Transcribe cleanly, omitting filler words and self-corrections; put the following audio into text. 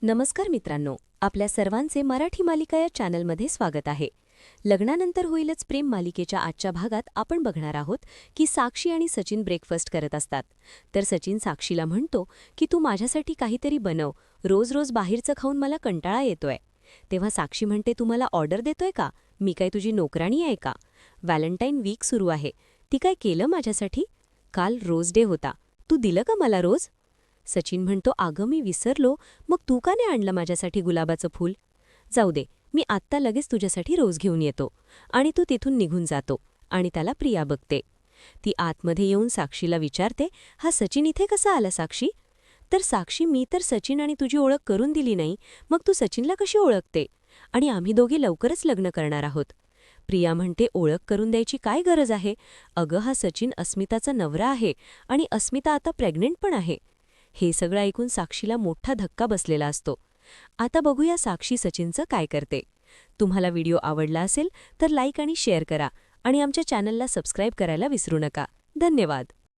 नमस्कार मित्रांनो, आपल्या सर्वांचे मराठी मालिका या चॅनलमध्ये स्वागत आहे. लग्नानंतर होईलच प्रेम मालिकेच्या आजच्या भागात आपण बघणार आहोत की साक्षी आणि सचिन ब्रेकफास्ट करत असतात. तर सचिन साक्षीला म्हणतो की तू माझ्यासाठी काहीतरी बनव, रोज रोज बाहेरचं खाऊन मला कंटाळा येतोय. तेव्हा साक्षी म्हणते, तू मला ऑर्डर देतोय का? मी काय तुझी नोकराणी आहे का? व्हॅलेंटाईन वीक सुरू आहे, ती काय केलं माझ्यासाठी? काल रोज डे होता, तू दिलं का मला रोज? सचिन म्हणतो, अगं मी विसरलो, मग तू का नाही आणलं माझ्यासाठी गुलाबाचं फूल? जाऊ दे, मी आत्ता लगेच तुझ्यासाठी रोज घेऊन येतो. आणि तू तिथून निघून जातो आणि त्याला प्रिया बघते. ती आतमध्ये येऊन साक्षीला विचारते, हा सचिन इथे कसा आला साक्षी? तर साक्षी, मी तर सचिन आणि तुझी ओळख करून दिली नाही, मग तू सचिनला कशी ओळखते? आणि आम्ही दोघे लवकरच लग्न करणार आहोत. प्रिया म्हणते, ओळख करून द्यायची काय गरज आहे? अगं हा सचिन अस्मिताचा नवरा आहे आणि अस्मिता आता प्रेग्नेंट पण आहे. हे सगळं ऐकून साक्षीला मोठा धक्का बसलेला असतो. आता बघूया साक्षी सचिनचं काय करते. तुम्हाला व्हिडिओ आवडला असेल तर लाईक आणि शेअर करा आणि आमच्या चॅनलला सबस्क्राईब करायला विसरू नका. धन्यवाद.